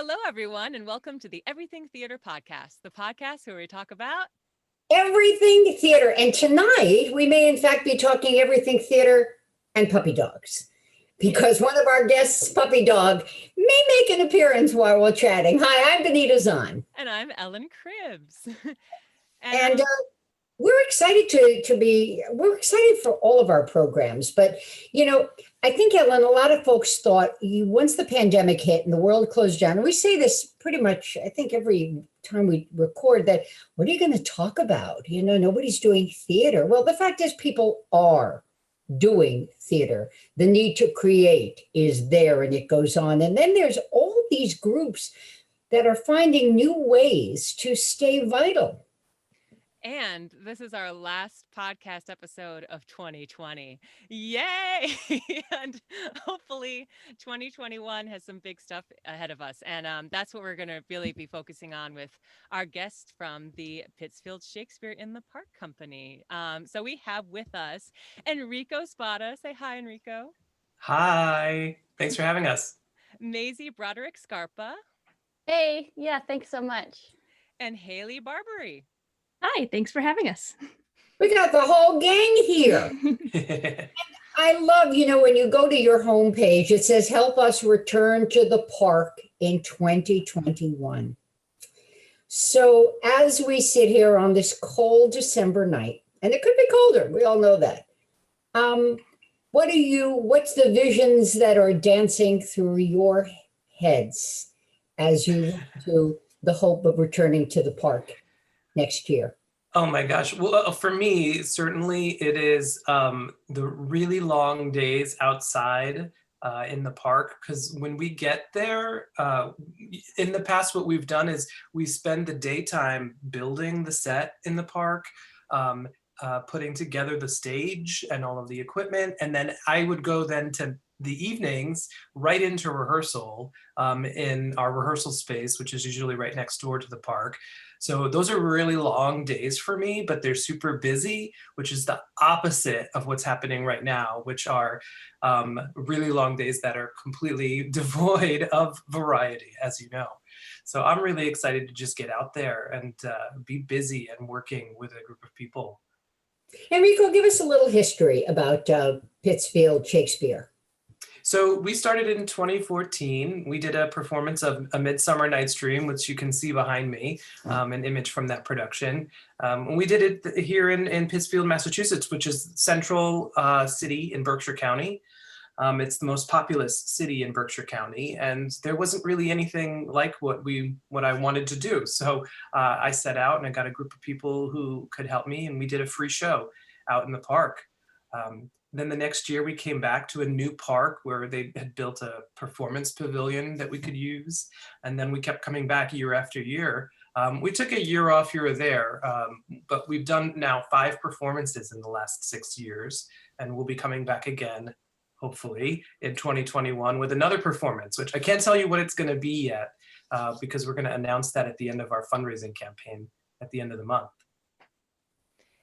Hello, everyone, and welcome to the Everything Theater podcast, the podcast where we talk about everything theater. And tonight, we may in fact be talking everything theater and puppy dogs, because one of our guests' puppy dog may make an appearance while we're chatting. Hi, I'm Benita Zahn. And I'm Ellen Cribbs. and we're excited we're excited for all of our programs. But, I think, Ellen, a lot of folks thought once the pandemic hit and the world closed down, and we say this pretty much, I think, every time we record, that what are you going to talk about? Nobody's doing theater. Well, the fact is people are doing theater. The need to create is there and it goes on. And then there's all these groups that are finding new ways to stay vital. And this is our last podcast episode of 2020. Yay! And hopefully 2021 has some big stuff ahead of us. And that's what we're going to really be focusing on with our guest from the Pittsfield Shakespeare in the Park Company. So we have with us Enrico Spada. Say hi, Enrico. Hi. Thanks for having us. Maizy Broderick-Scarpa. Hey, yeah, thanks so much. And Haley Barbieri. Hi, thanks for having us. We got the whole gang here. I love, when you go to your homepage, it says, help us return to the park in 2021. So as we sit here on this cold December night, and it could be colder, we all know that. What's the visions that are dancing through your heads as you do the hope of returning to the park next year? Oh my gosh. Well, for me, certainly it is the really long days outside in the park, because when we get there, in the past, what we've done is we spend the daytime building the set in the park, putting together the stage and all of the equipment. And then I would go then to the evenings right into rehearsal in our rehearsal space, which is usually right next door to the park. So those are really long days for me, but they're super busy, which is the opposite of what's happening right now, which are really long days that are completely devoid of variety, as you know. So I'm really excited to just get out there and be busy and working with a group of people. Enrico, give us a little history about Pittsfield Shakespeare. So we started in 2014. We did a performance of A Midsummer Night's Dream, which you can see behind me, an image from that production. We did it here in Pittsfield, Massachusetts, which is central city in Berkshire County. It's the most populous city in Berkshire County, and there wasn't really anything like what I wanted to do. So I set out and I got a group of people who could help me, and we did a free show out in the park. Then the next year we came back to a new park where they had built a performance pavilion that we could use. And then we kept coming back year after year. We took a year off here or there, but we've done now 5 performances in the last 6 years. And we'll be coming back again, hopefully, in 2021 with another performance, which I can't tell you what it's going to be yet, because we're going to announce that at the end of our fundraising campaign at the end of the month.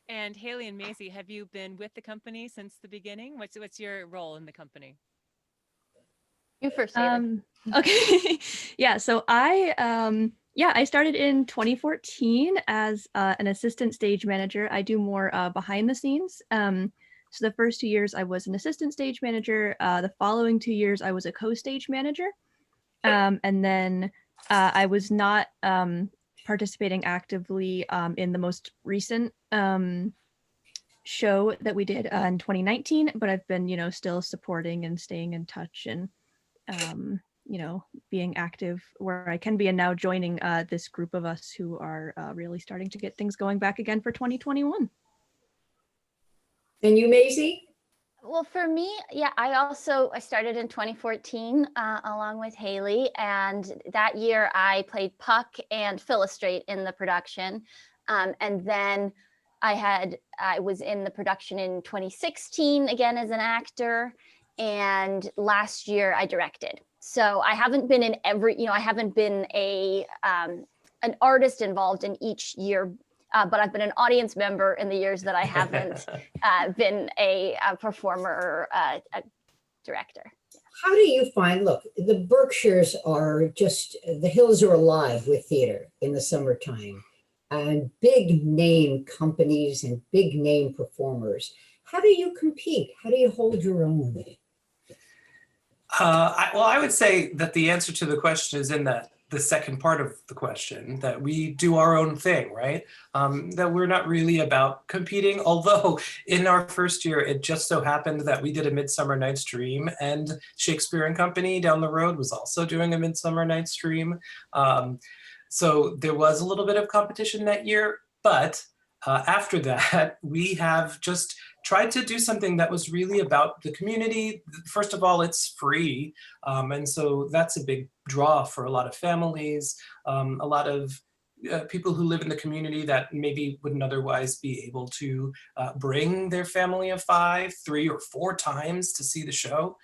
And Haley and Maizy, have you been with the company since the beginning? What's your role in the company? You first, Haley. Okay. Yeah. So I started in 2014 as an assistant stage manager. I do more behind the scenes. So the first 2 years I was an assistant stage manager. The following 2 years I was a co-stage manager. And then I was not participating actively in the most recent show that we did in 2019, but I've been, still supporting and staying in touch and, being active where I can be, and now joining this group of us who are really starting to get things going back again for 2021. And you, Maizy? Well, for me, yeah, I started in 2014 along with Haley, and that year I played Puck and Philostrate in the production, and then I was in the production in 2016 again as an actor, and last year I directed. So I haven't been in I haven't been an artist involved in each year. But I've been an audience member in the years that I haven't been a performer or a director. how do you find, look, the Berkshires are just, the hills are alive with theater in the summertime and big name companies and big name performers. How do you compete? How do you hold your own? I would say that the answer to the question is in the second part of the question, that we do our own thing, right? That we're not really about competing, although in our first year, it just so happened that we did a Midsummer Night's Dream, and Shakespeare and Company down the road was also doing a Midsummer Night's Dream. So there was a little bit of competition that year, but after that, we have just tried to do something that was really about the community. First of all, it's free. And so that's a big draw for a lot of families, a lot of people who live in the community that maybe wouldn't otherwise be able to bring their family of 5, 3, or 4 times to see the show.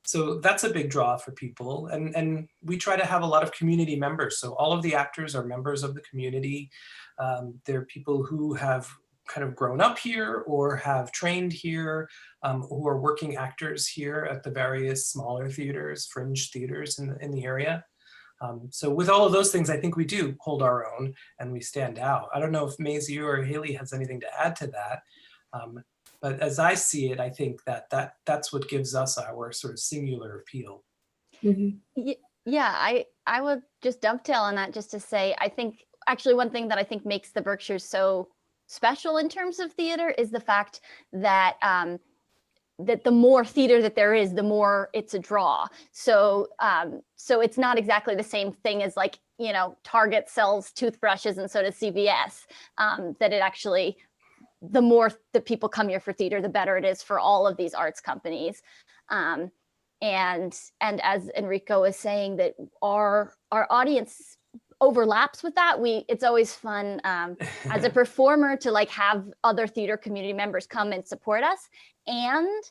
So that's a big draw for people. And we try to have a lot of community members. So all of the actors are members of the community. They're people who have kind of grown up here or have trained here, who are working actors here at the various smaller theaters, fringe theaters in the area. So with all of those things, I think we do hold our own and we stand out. I don't know if Maizy or Haley has anything to add to that. But as I see it, I think that's what gives us our sort of singular appeal. Mm-hmm. Yeah, I would just dovetail on that just to say, I think actually one thing that I think makes the Berkshires so special in terms of theater is the fact that that the more theater that there is, the more it's a draw. So so it's not exactly the same thing as like, you know, Target sells toothbrushes and so does CVS, that it actually, the more the people come here for theater, the better it is for all of these arts companies. And as Enrico was saying, that our audience overlaps with that. It's always fun as a performer to like have other theater community members come and support us, and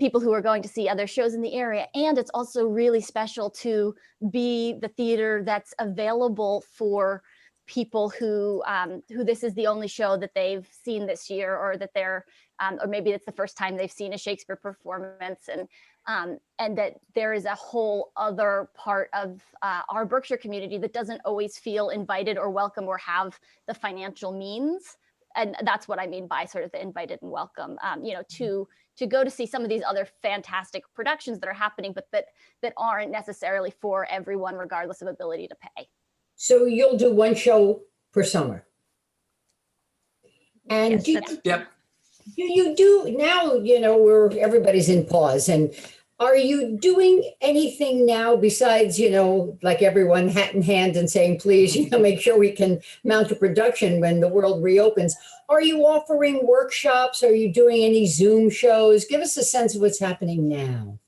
people who are going to see other shows in the area. And it's also really special to be the theater that's available for people who this is the only show that they've seen this year, or that they're or maybe it's the first time they've seen a Shakespeare performance, and that there is a whole other part of our Berkshire community that doesn't always feel invited or welcome or have the financial means. And that's what I mean by sort of the invited and welcome, you know, to go to see some of these other fantastic productions that are happening, but that aren't necessarily for everyone, regardless of ability to pay. So you'll do one show per summer. And Yes, Yep. do you do now, you know, everybody's in pause, and are you doing anything now besides, you know, like everyone hat in hand and saying, please, you know, make sure we can mount a production when the world reopens? Are you offering workshops? Are you doing any Zoom shows? Give us a sense of what's happening now.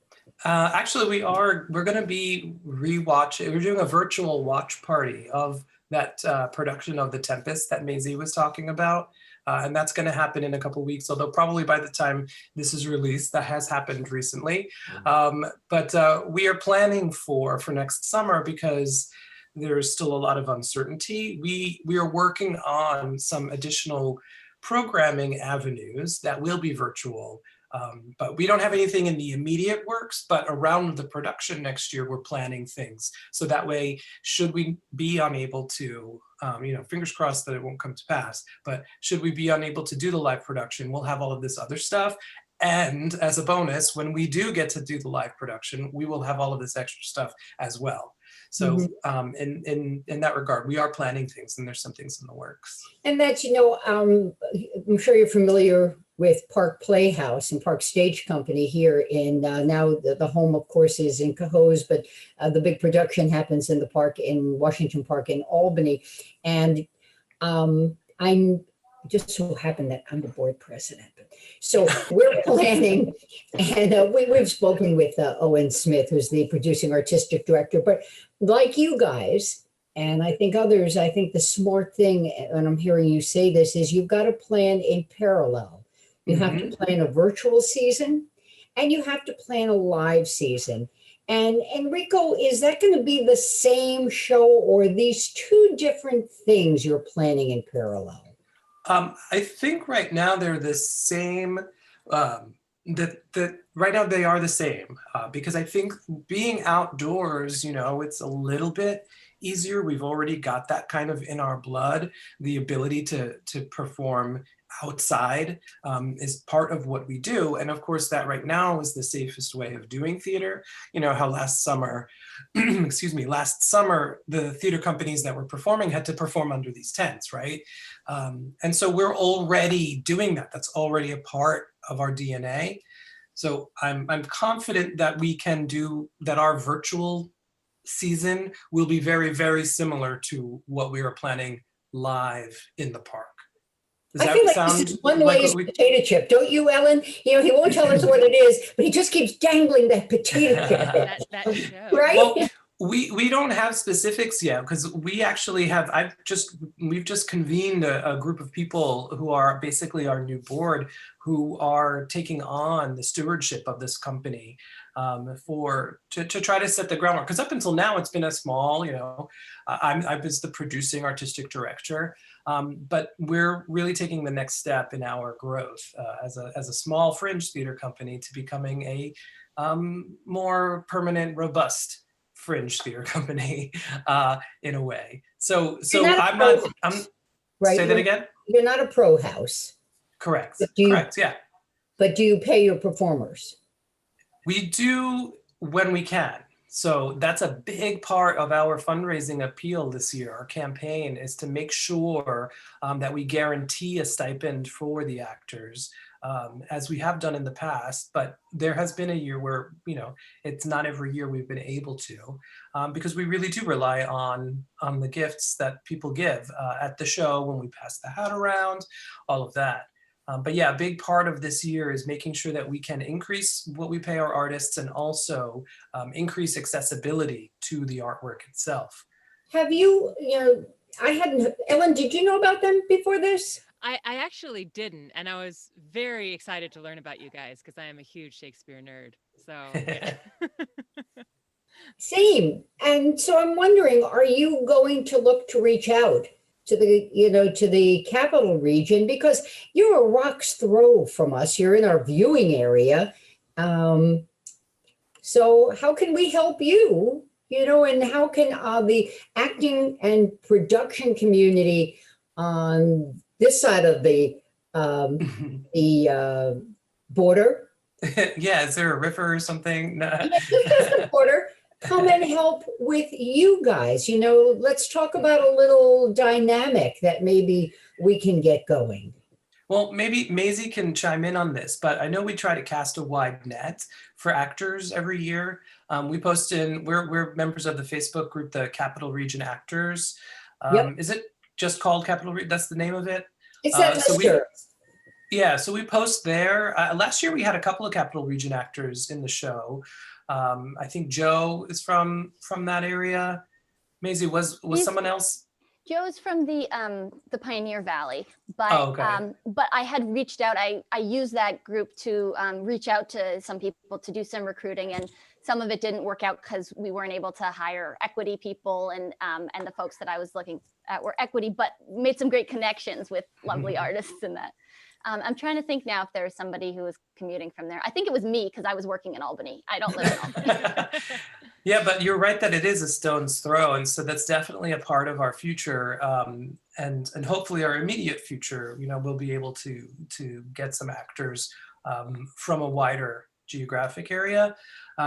Actually, we're going to be rewatching. We're doing a virtual watch party of that production of The Tempest that Maizy was talking about. And that's going to happen in a couple of weeks, although probably by the time this is released, that has happened recently. But we are planning for next summer, because there's still a lot of uncertainty. We are working on some additional programming avenues that will be virtual. But we don't have anything in the immediate works, but around the production next year, we're planning things. So that way, should we be unable to, you know, fingers crossed that it won't come to pass, but should we be unable to do the live production, we'll have all of this other stuff. And as a bonus, when we do get to do the live production, we will have all of this extra stuff as well. So in that regard, we are planning things, and there's some things in the works. And that's, you know, I'm sure you're familiar with Park Playhouse and Park Stage Company here in, now the home, of course, is in Cohoes, but the big production happens in the park in Washington Park in Albany. And I'm just so happened that I'm the board president. So we're planning, and we've spoken with Owen Smith, who's the producing artistic director. But like you guys, and I think others, I think the smart thing, and I'm hearing you say this, is you've got to plan in parallel. You have to plan a virtual season, and you have to plan a live season. And Enrico, is that going to be the same show, or are these two different things you're planning in parallel? I think right now they're the same that right now they are the same, because I think being outdoors, it's a little bit easier. We've already got that kind of in our blood. The ability to perform outside is part of what we do. And of course, that right now is the safest way of doing theater. You know how last summer, last summer, the theater companies that were performing had to perform under these tents, right? And so we're already doing that. That's already a part of our DNA. So I'm confident that we can do that. Our virtual season will be very, very similar to what we were planning live in the park. Does I that feel like sound this is one like way what we? potato chip, don't you, Ellen? He won't tell us what it is, but he just keeps dangling that potato chip. That show. Right? Well, we don't have specifics yet, because we actually have, we've just convened a group of people who are basically our new board, who are taking on the stewardship of this company, to try to set the groundwork. Because up until now, it's been a small, I was the producing artistic director, but we're really taking the next step in our growth as a small fringe theater company to becoming a more permanent, robust fringe theater company, in a way. So I'm Right? say that again. You're not a pro house. Correct. But do you, Correct. Yeah. But do you pay your performers? We do when we can. So that's a big part of our fundraising appeal this year. Our campaign is to make sure that we guarantee a stipend for the actors, as we have done in the past. But there has been a year where, it's not every year we've been able to, because we really do rely on the gifts that people give at the show, when we pass the hat around, all of that. But yeah, a big part of this year is making sure that we can increase what we pay our artists, and also increase accessibility to the artwork itself. Have you, I hadn't, Ellen, did you know about them before this? I actually didn't. And I was very excited to learn about you guys, because I am a huge Shakespeare nerd. So yeah. Same. And so I'm wondering, are you going to look to reach out to the capital region, because you're a rock's throw from us. You're in our viewing area. So how can we help you? And how can the acting and production community on this side of the border? Yeah, is there a river or something? No. Yeah, just the border. Come and help with you guys. Let's talk about a little dynamic that maybe we can get going. Well, maybe Maizy can chime in on this, but I know we try to cast a wide net for actors every year. We post we're members of the Facebook group, the Capital Region Actors. Yep. Is it just called Capital Region? That's the name of it? It's that so we post there. Last year we had a couple of Capital Region actors in the show. I think Joe is from that area. Maizy, was someone else? Joe's from the Pioneer Valley, but okay. But I had reached out. I used that group to reach out to some people to do some recruiting, and some of it didn't work out because we weren't able to hire equity people, and the folks that I was looking at were equity, but made some great connections with lovely artists in that. I'm trying to think now if there was somebody who was commuting from there. I think it was me, because I was working in Albany. I don't live in Albany. Yeah, but you're right that it is a stone's throw. And so that's definitely a part of our future. And hopefully our immediate future, we'll be able to get some actors from a wider geographic area,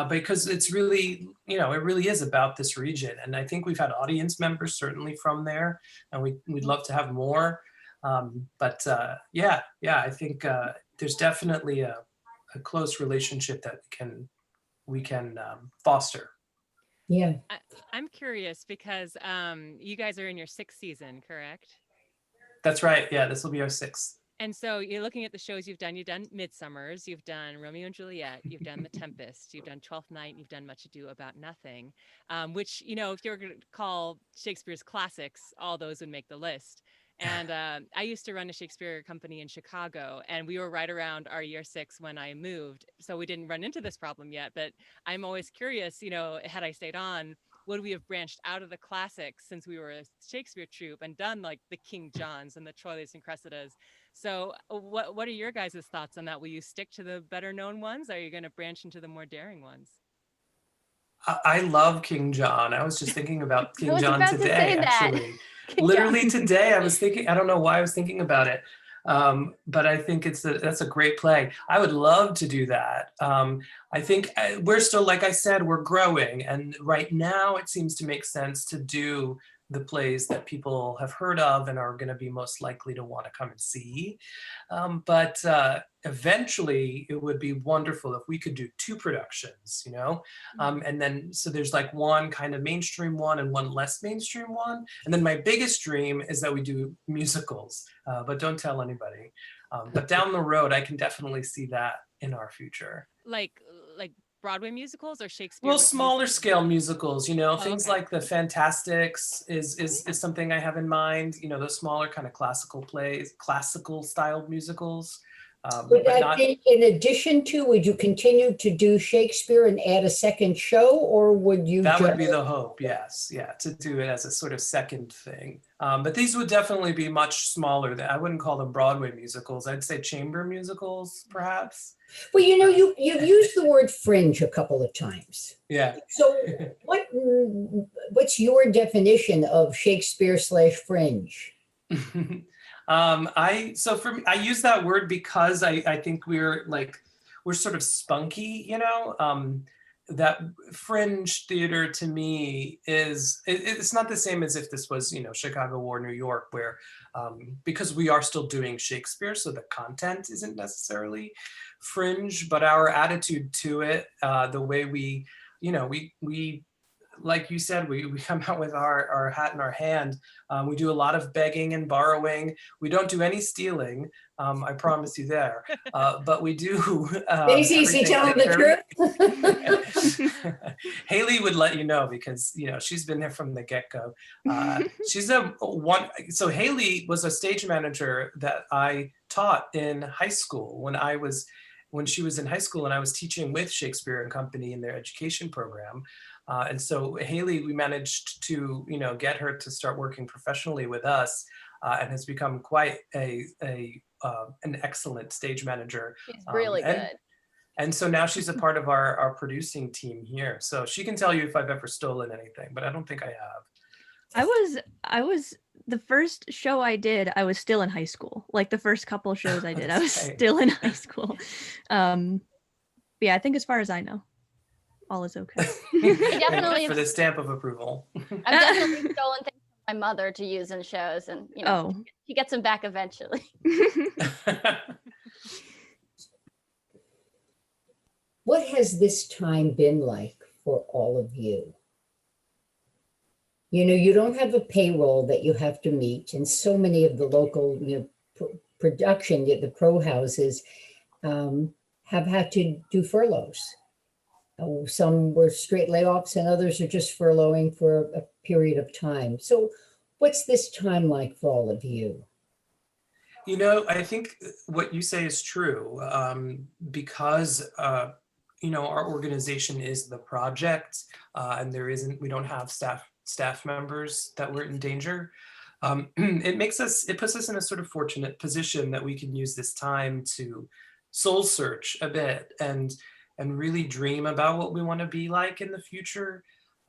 because it's really, it really is about this region. And I think we've had audience members certainly from there, and we'd love to have more. But I think there's definitely a close relationship that we can foster. Yeah. I'm curious because you guys are in your 6th season, correct? That's right. Yeah, this will be our 6th. And so you're looking at the shows you've done Midsummers, you've done Romeo and Juliet, you've done The Tempest, you've done Twelfth Night, you've done Much Ado About Nothing, which, if you were going to call Shakespeare's Classics, all those would make the list. And I used to run a Shakespeare company in Chicago, and we were right around our year 6 when I moved. So we didn't run into this problem yet, but I'm always curious, had I stayed on, would we have branched out of the classics since we were a Shakespeare troupe and done like the King Johns and the Troilus and Cressidas? So what are your guys' thoughts on that? Will you stick to the better known ones? Or are you going to branch into the more daring ones? I love King John. I was just thinking about King John about to today, say that. actually. King Literally John. today, I was thinking, I don't know why I was thinking about it, but I think that's a great play. I would love to do that. I think we're still, like I said, we're growing. And right now it seems to make sense to do the plays that people have heard of and are going to be most likely to want to come and see. But eventually it would be wonderful if we could do two productions, you know? And then, so there's like one kind of mainstream one and one less mainstream one. And then my biggest dream is that we do musicals, but don't tell anybody. But down the road, I can definitely see that in our future. Like Broadway musicals or Shakespeare? Well, smaller scale musicals, you know, Oh, things okay. like the Fantastics is something I have in mind, you know, those smaller kind of classical plays, classical styled musicals. Would but that not, be in addition to, would you continue to do Shakespeare and add a second show, or would you that just? would be the hope, yes. Yeah, to do it as a sort of second thing. But these would definitely be much smaller. I wouldn't call them Broadway musicals. I'd say chamber musicals, perhaps. Well, you know, you've used the word fringe a couple of times. Yeah. So what's your definition of Shakespeare/fringe? I use that word because I think we're sort of spunky, you know. That fringe theater to me it's not the same as if this was, you know, Chicago or New York, where because we are still doing Shakespeare, so the content isn't necessarily fringe, but our attitude to it, the way we, you know, we like you said, we come out with our hat in our hand. We do a lot of begging and borrowing. We don't do any stealing. I promise you there. But we do. Maizy, is he telling the truth? Haley would let you know because, you know, she's been there from the get-go. So Haley was a stage manager that I taught in high school when she was in high school, and I was teaching with Shakespeare and Company in their education program. And so Haley, we managed to, you know, get her to start working professionally with us, and has become quite an excellent stage manager. She's really good. And so now she's a part of our producing team here. So she can tell you if I've ever stolen anything, but I don't think I have. I was the first show I did, I was still in high school. Like the first couple shows I did, I was still in high school. But yeah, I think as far as I know, all is okay. Definitely for the stamp of approval. I've definitely stolen things from my mother to use in shows, and you know, she gets them back eventually. What has this time been like for all of you? You know, you don't have a payroll that you have to meet, and so many of the local, you know, production, the pro houses have had to do furloughs. Some were straight layoffs, and others are just furloughing for a period of time. So what's this time like for all of you? You know, I think what you say is true, because you know, our organization is the project, and we don't have staff members that were in danger. It puts us in a sort of fortunate position that we can use this time to soul search a bit and really dream about what we want to be like in the future.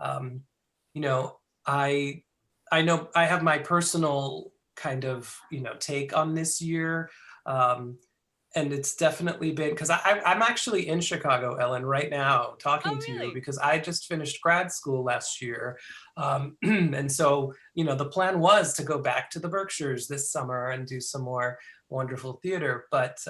You know, I know I have my personal kind of, you know, take on this year. And it's definitely been, because I'm actually in Chicago, Ellen, right now talking to you, because I just finished grad school last year. And so, you know, the plan was to go back to the Berkshires this summer and do some more wonderful theater, but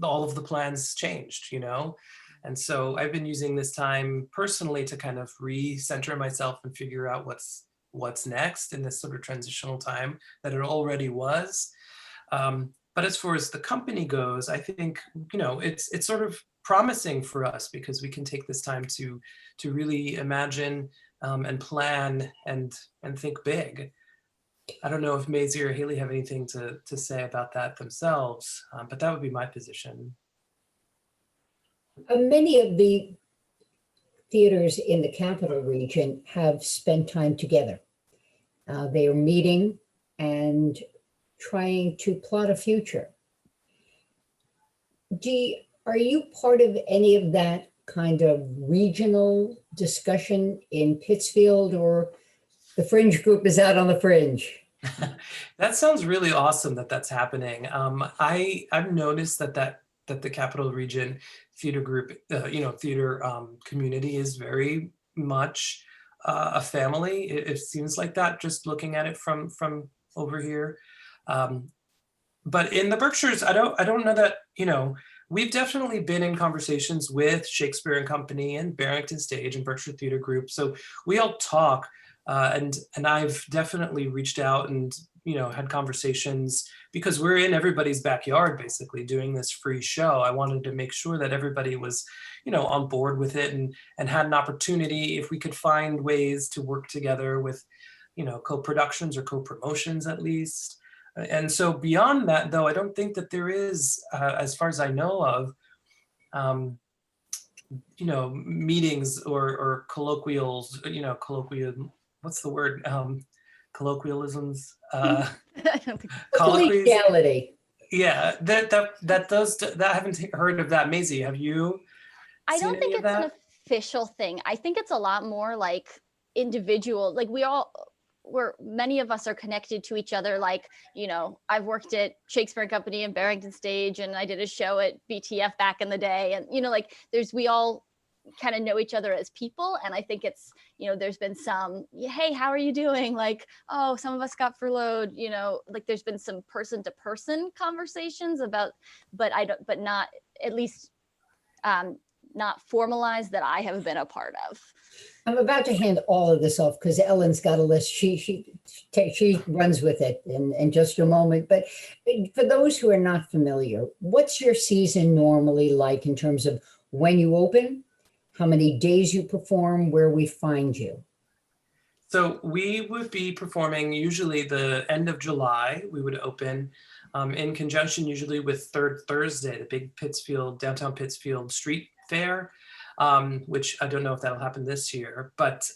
all of the plans changed, you know? And so I've been using this time personally to kind of recenter myself and figure out what's next in this sort of transitional time that it already was. But as far as the company goes, I think, you know, it's sort of promising for us because we can take this time to really imagine and plan and think big. I don't know if Maizy or Haley have anything to say about that themselves, but that would be my position. Many of the theaters in the capital region have spent time together. They are meeting and trying to plot a future. Are you part of any of that kind of regional discussion in Pittsfield, or the Fringe group is out on the fringe? That sounds really awesome that that's happening. I've noticed that the Capital Region theater group, theater community is very much a family. It seems like that just looking at it from over here. But in the Berkshires, I don't know that, we've definitely been in conversations with Shakespeare and Company and Barrington Stage and Berkshire Theater Group. So we all talk, and I've definitely reached out and, had conversations because we're in everybody's backyard, basically doing this free show. I wanted to make sure that everybody was, on board with it and had an opportunity, if we could find ways to work together with, co-productions or co-promotions at least. And so beyond that, though, I don't think that there is, as far as I know of, meetings or colloquials, what's the word? Colloquialisms, colloquies. Collegiality. Yeah, I haven't heard of that. Maizy, have you? I don't think it's an official thing. I think it's a lot more like individual, like many of us are connected to each other. Like, I've worked at Shakespeare Company and Barrington Stage, and I did a show at BTF back in the day. And, we all kind of know each other as people. And I think it's, there's been some, hey, how are you doing? Like, oh, some of us got furloughed, like there's been some person to person conversations about, but not, at least, not formalized that I have been a part of. I'm about to hand all of this off because Ellen's got a list. She runs with it in just a moment. But for those who are not familiar, what's your season normally like in terms of when you open, how many days you perform, where we find you? So we would be performing usually the end of July. We would open in conjunction usually with Third Thursday, the big downtown Pittsfield street fair, which I don't know if that'll happen this year, but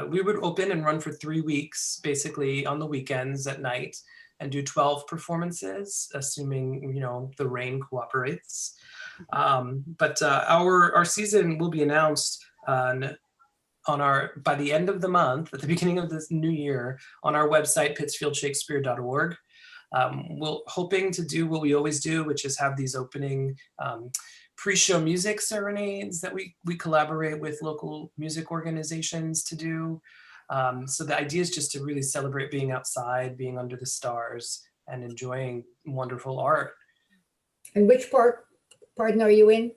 we would open and run for 3 weeks, basically on the weekends at night, and do 12 performances, assuming, the rain cooperates. But our season will be announced by the end of the month, at the beginning of this new year, on our website, pittsfieldshakespeare.org. We're hoping to do what we always do, which is have these opening pre-show music serenades that we collaborate with local music organizations to do. So the idea is just to really celebrate being outside, being under the stars, and enjoying wonderful art. And which pardon, are you in?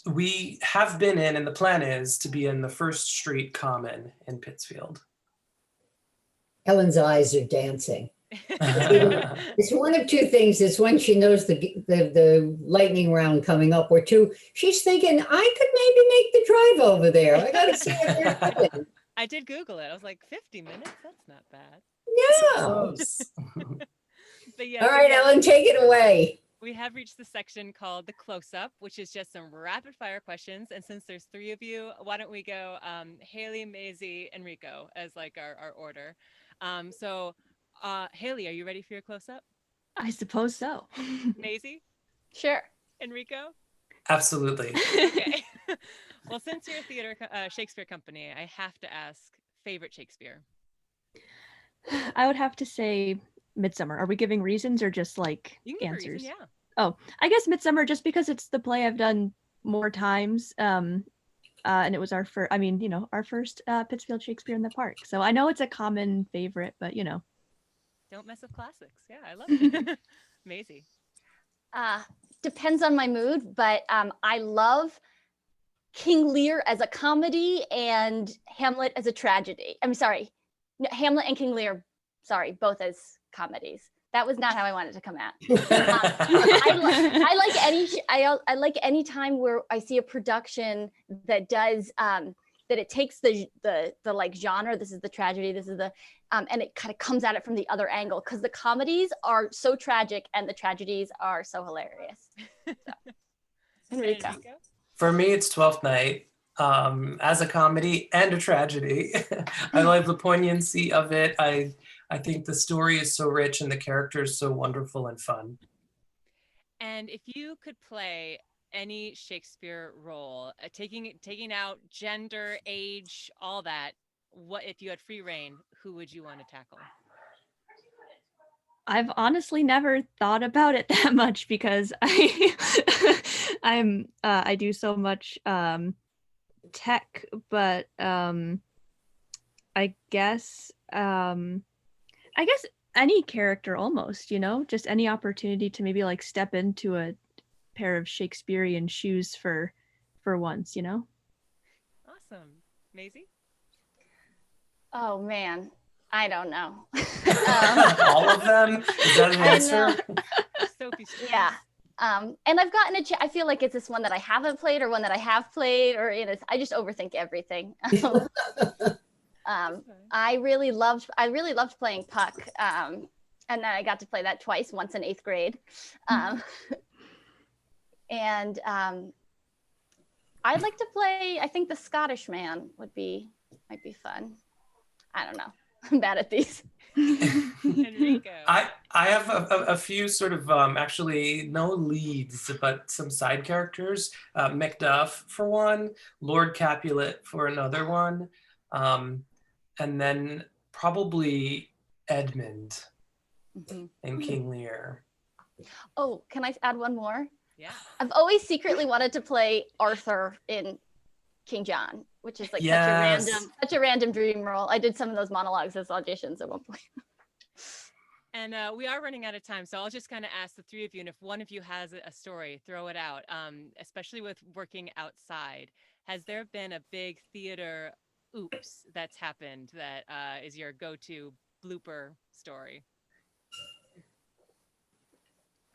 We have been in, and the plan is to be in the First Street Common in Pittsfield. Ellen's eyes are dancing. It's one of two things. It's one, she knows the lightning round coming up, or two, she's thinking, I could maybe make the drive over there. I got to see what they're doing. I did Google it. I was like, 50 minutes? That's not bad. Yeah. But yeah, All right, Ellen, take it away. We have reached the section called the close-up, which is just some rapid fire questions. And since there's 3 of you, why don't we go Haley, Maizy, Enrico as like our order. So Haley, are you ready for your close-up? I suppose so. Maizy? Sure. Enrico? Absolutely. Okay. Well, since you're a theater Shakespeare Company, I have to ask, favorite Shakespeare? I would have to say Midsummer. Are we giving reasons or just like You can give answers? reason, yeah. Oh, I guess Midsummer, just because it's the play I've done more times. And it was our first, our first Pittsfield Shakespeare in the Park. So I know it's a common favorite, but Don't mess with classics. Yeah, I love it. Maizy. Depends on my mood, but I love King Lear as a comedy and Hamlet as a tragedy. I'm sorry, no, Hamlet and King Lear, both as comedies. That was not how I wanted to come out. I like any time where I see a production that does that it takes the like genre. This is the tragedy. This is the and it kind of comes at it from the other angle, because the comedies are so tragic and the tragedies are so hilarious. So. Enrico. For me, it's Twelfth Night, as a comedy and a tragedy. I like the poignancy of it. I I think the story is so rich and the characters so wonderful and fun. And if you could play any Shakespeare role, taking out gender, age, all that, what if you had free reign, who would you want to tackle? I've honestly never thought about it that much because I do so much tech, but I guess any character almost, just any opportunity to maybe like step into a pair of Shakespearean shoes for once, Awesome. Maizy? Oh man, I don't know. All of them? Is that an answer? Sophie's choice. Yeah. And I've gotten I feel like it's this one that I haven't played or one that I have played, or I just overthink everything. I really loved playing Puck. And then I got to play that twice, once in 8th grade. And I'd like to play, I think the Scottish man might be fun. I don't know. I'm bad at these. Enrico. I have a few sort of actually no leads, but some side characters. Macduff for one, Lord Capulet for another one, and then probably Edmund in King Lear. Oh, can I add one more? Yeah. I've always secretly wanted to play Arthur in King John, which is like Yes. such a random dream role. I did some of those monologues as auditions at one point. And we are running out of time, so I'll just kind of ask the three of you, and if one of you has a story, throw it out. Especially with working outside, has there been a big theater oops that's happened that is your go-to blooper story?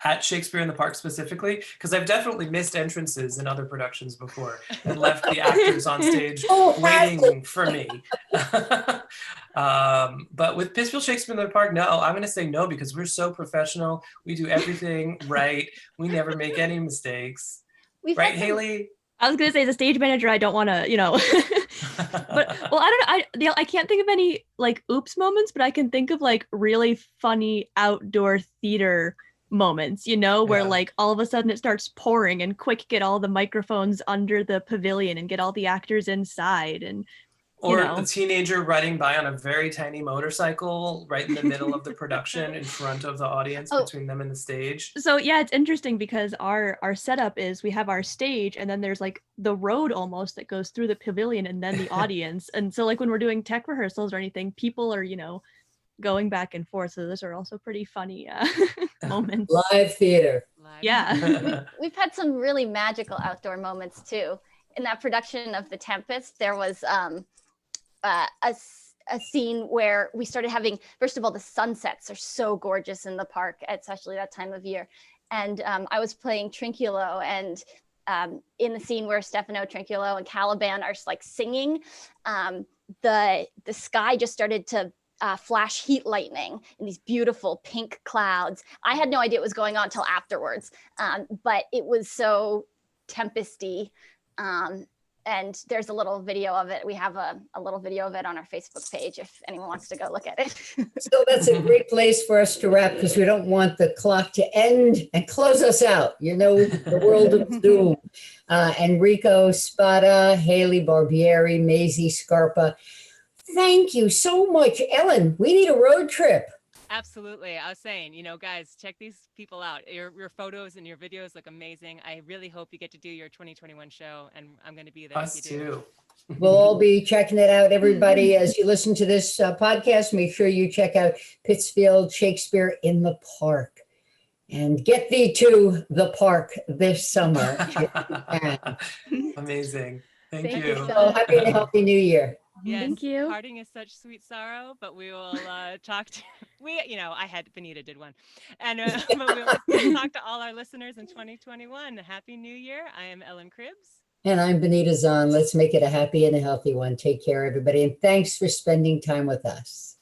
At Shakespeare in the Park specifically, because I've definitely missed entrances in other productions before and left the actors on stage waiting for me. But with Pittsfield Shakespeare in the Park, no, I'm going to say no, because we're so professional. We do everything right. We never make any mistakes. Right, Haley? I was going to say, as a stage manager, I don't want to, but well, I don't know. I can't think of any like oops moments, but I can think of like really funny outdoor theater moments, where like all of a sudden it starts pouring and quick get all the microphones under the pavilion and get all the actors inside, and or the teenager riding by on a very tiny motorcycle right in the middle of the production in front of the audience, between them and the stage. So yeah, it's interesting because our setup is we have our stage and then there's like the road almost that goes through the pavilion and then the audience. And so like when we're doing tech rehearsals or anything, people are going back and forth. So those are also pretty funny moments. Live theater. Yeah. We've had some really magical outdoor moments too. In that production of The Tempest, there was a scene where we started having, first of all, the sunsets are so gorgeous in the park, especially that time of year. And I was playing Trinculo, and in the scene where Stefano, Trinculo, and Caliban are like singing, the sky just started to flash heat lightning in these beautiful pink clouds. I had no idea what was going on until afterwards, but it was so tempesty. And there's a little video of it. We have a little video of it on our Facebook page if anyone wants to go look at it. So that's a great place for us to wrap, because we don't want the clock to end and close us out. The world of Zoom. Enrico Spada, Haley Barbieri, Maizy Scarpa. Thank you so much. Ellen, we need a road trip. Absolutely. I was saying, guys, check these people out. Your photos and your videos look amazing. I really hope you get to do your 2021 show, and I'm going to be there. Us if you do. too. We'll all be checking it out. Everybody, as you listen to this podcast, make sure you check out Pittsfield Shakespeare in the Park. And get thee to the park this summer. Amazing. Thank Thank you. you so So happy and healthy New Year. Yes, Thank you. Parting is such sweet sorrow, but we will talk to I had Benita did one, and but we'll talk to all our listeners in 2021. Happy New Year! I am Ellen Cribbs, And I'm Benita Zahn. Let's make it a happy and a healthy one. Take care, everybody, and thanks for spending time with us.